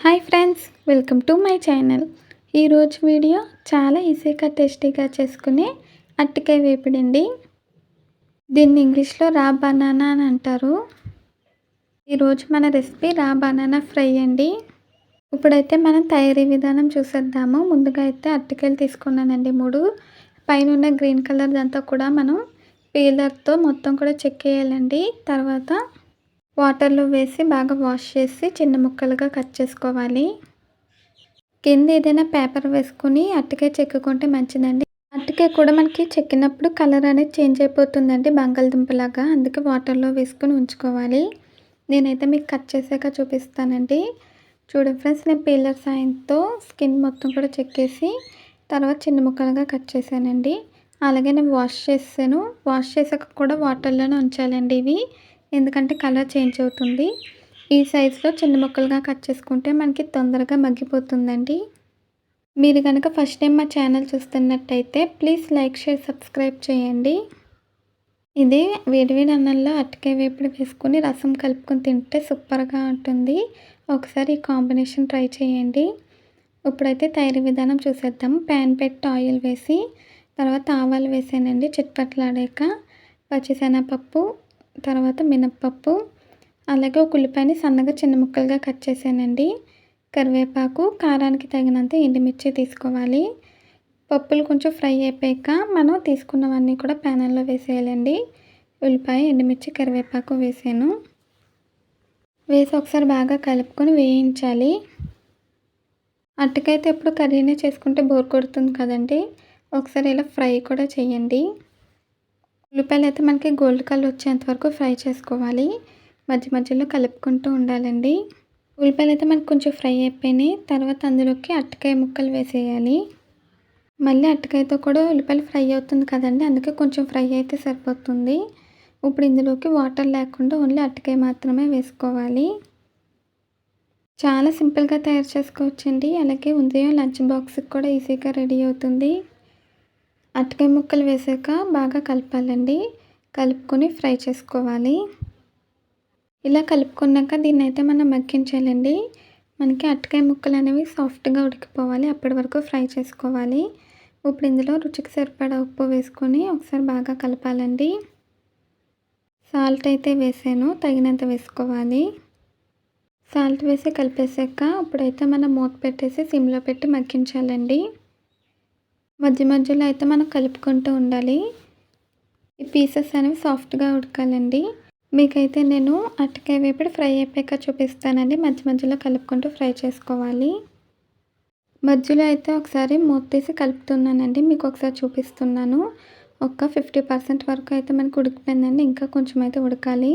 Hi friends, welcome to my channel. ఈరోజు video చాలా ఈజీగా టేస్టీగా చేసుకునే అరటికాయ వేపుడండి. దీన్ని ఇంగ్లీష్లో రా బనానా అని అంటారు. ఈరోజు మన రెసిపీ రా బనానా ఫ్రై అండి. ఇప్పుడైతే మనం తయారీ విధానం చూసేద్దాము. ముందుగా అయితే అరటికాయలు తీసుకున్నానండి 3. పైన ఉన్న గ్రీన్ కలర్ అంతా కూడా మనం పీలర్తో మొత్తం కూడా చెక్కేయాలండి. తర్వాత వాటర్లో వేసి బాగా వాష్ చేసి చిన్న ముక్కలుగా కట్ చేసుకోవాలి. కింద ఏదైనా పేపర్ వేసుకుని అరటికాయ చెక్కుకుంటే మంచిదండి. అరటికాయ కూడా మనకి చెక్కినప్పుడు కలర్ అనేది చేంజ్ అయిపోతుందండి, బంగాళదుంపలాగా. అందుకే వాటర్లో వేసుకొని ఉంచుకోవాలి. నేనైతే మీకు కట్ చేసాక చూపిస్తానండి. చూడండి ఫ్రెండ్స్, నేను పీలర్ సాయంతో స్కిన్ మొత్తం కూడా చెక్కేసి తర్వాత చిన్న ముక్కలుగా కట్ చేశానండి. అలాగే నేను వాష్ చేసాను. వాష్ చేసాక కూడా వాటర్లోనే ఉంచాలండి ఇవి, ఎందుకంటే కలర్ చేంజ్ అవుతుంది. ఈ సైజులో చిన్న ముక్కలుగా కట్ చేసుకుంటే మనకి తొందరగా మగ్గిపోతుందండి. మీరు కనుక ఫస్ట్ టైం మా ఛానల్ చూస్తున్నట్టయితే ప్లీజ్ లైక్, షేర్, సబ్స్క్రైబ్ చేయండి. ఇది వేడివేడి అన్నంలో అరటికాయ వేపుడు వేసుకొని రసం కలుపుకొని తింటే సూపర్గా ఉంటుంది. ఒకసారి ఈ కాంబినేషన్ ట్రై చేయండి. ఇప్పుడైతే తయారీ విధానం చూసేద్దాం. ప్యాన్ పెట్టి ఆయిల్ వేసి తర్వాత ఆవాలు వేసానండి. చిట్పట్లాడాక పచ్చిశనగపప్పు, తర్వాత మినప్పప్పు, అలాగే ఒక ఉల్లిపాయని సన్నగా చిన్న ముక్కలుగా కట్ చేశానండి. కరివేపాకు, కారానికి తగినంత ఎండుమిర్చి తీసుకోవాలి. పప్పులు కొంచెం ఫ్రై అయిపోయాక మనం తీసుకున్నవన్నీ కూడా ప్యానల్లో వేసేయాలండి. ఉల్లిపాయ, ఎండుమిర్చి, కరివేపాకు వేసాను. వేసి ఒకసారి బాగా కలుపుకొని వేయించాలి. అరటికాయతో ఎప్పుడు కర్రీనే చేసుకుంటే బోర్ కొడుతుంది కదండి, ఒకసారి ఇలా ఫ్రై కూడా చేయండి. ఉల్లిపాయలు అయితే మనకి గోల్డ్ కలర్ వచ్చేంత వరకు ఫ్రై చేసుకోవాలి. మధ్య మధ్యలో కలుపుకుంటూ ఉండాలండి. ఉల్లిపాయలు అయితే మనకు కొంచెం ఫ్రై అయిపోయినాయి. తర్వాత అందులోకి అరటికాయ ముక్కలు వేసేయాలి. మళ్ళీ అరటికాయతో కూడా ఉల్లిపాయలు ఫ్రై అవుతుంది కదండి, అందుకే కొంచెం ఫ్రై అయితే సరిపోతుంది. ఇప్పుడు ఇందులోకి వాటర్ లేకుండా ఓన్లీ అరటికాయ మాత్రమే వేసుకోవాలి. చాలా సింపుల్గా తయారు చేసుకోవచ్చండి. అలాగే ఉదయం లంచ్ బాక్స్కి కూడా ఈజీగా రెడీ అవుతుంది. అరటికాయ ముక్కలు వేసాక బాగా కలపాలండి. కలుపుకొని ఫ్రై చేసుకోవాలి. ఇలా కలుపుకున్నాక దీన్ని అయితే మనం మగ్గించాలండి. మనకి అరటికాయ ముక్కలు అనేవి సాఫ్ట్గా ఉడికిపోవాలి, అప్పటి వరకు ఫ్రై చేసుకోవాలి. ఇప్పుడు ఇందులో రుచికి సరిపడా ఉప్పు వేసుకొని ఒకసారి బాగా కలపాలండి. సాల్ట్ అయితే వేసాను, తగినంత వేసుకోవాలి. సాల్ట్ వేసి కలిపేసాక ఇప్పుడైతే మనం మూత పెట్టేసి సిమ్లో పెట్టి మగ్గించాలండి. మధ్య మధ్యలో అయితే మనం కలుపుకుంటూ ఉండాలి. ఈ పీసెస్ అనేవి సాఫ్ట్గా ఉడకాలండి. మీకైతే నేను అరటికాయ వేపుడు ఫ్రై అయిపోయాక చూపిస్తానండి. మధ్య మధ్యలో కలుపుకుంటూ ఫ్రై చేసుకోవాలి. మధ్యలో అయితే ఒకసారి మూత తీసి కలుపుతున్నానండి, మీకు ఒకసారి చూపిస్తున్నాను. ఒక 50% వరకు అయితే మనకు ఉడికిపోయిందండి, ఇంకా కొంచెం అయితే ఉడకాలి.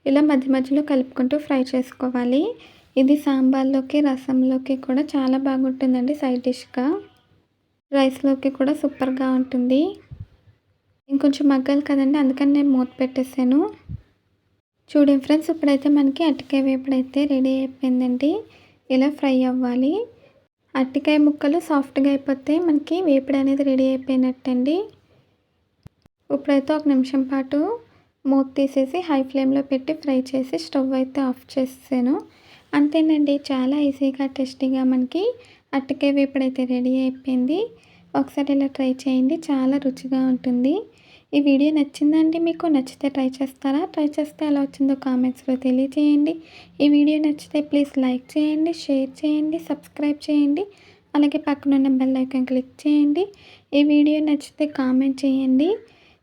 ఇలా మధ్య మధ్యలో కలుపుకుంటూ ఫ్రై చేసుకోవాలి. ఇది సాంబార్లోకి, రసంలోకి కూడా చాలా బాగుంటుందండి. సైడ్ డిష్గా రైస్లోకి కూడా సూపర్గా ఉంటుంది. ఇంకొంచెం మగ్గాలి కదండి, అందుకని నేను మూత పెట్టేసాను. చూడండి ఫ్రెండ్స్, ఇప్పుడైతే మనకి అరటికాయ వేపుడు అయితే రెడీ అయిపోయిందండి. ఇలా ఫ్రై అవ్వాలి. అరటికాయ ముక్కలు సాఫ్ట్గా అయిపోతే మనకి వేపుడు అనేది రెడీ అయిపోయినట్టండి. ఇప్పుడైతే 1 నిమిషం పాటు మూత తీసేసి హై ఫ్లేమ్లో పెట్టి ఫ్రై చేసి స్టవ్ అయితే ఆఫ్ చేసాను. అంతేనండి, చాలా ఈజీగా టేస్టీగా మనకి అరటికాయ వేపుడు అయితే రెడీ అయిపోయింది. ఒకసారి ఇలా ట్రై చేయండి, చాలా రుచిగా ఉంటుంది. ఈ వీడియో నచ్చిందండి మీకు? నచ్చితే ట్రై చేస్తారా? ట్రై చేస్తే ఎలా వచ్చిందో కామెంట్స్లో తెలియజేయండి. ఈ వీడియో నచ్చితే ప్లీజ్ లైక్ చేయండి, షేర్ చేయండి, సబ్స్క్రైబ్ చేయండి. అలాగే పక్కనున్న బెల్ ఐకాన్ క్లిక్ చేయండి. ఈ వీడియో నచ్చితే కామెంట్ చేయండి.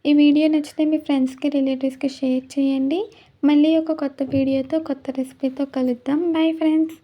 ఈ వీడియో నచ్చితే మీ ఫ్రెండ్స్కి, రిలేటివ్స్కి షేర్ చేయండి. మళ్ళీ ఒక కొత్త వీడియోతో, కొత్త రెసిపీతో కలుద్దాం. Bye friends.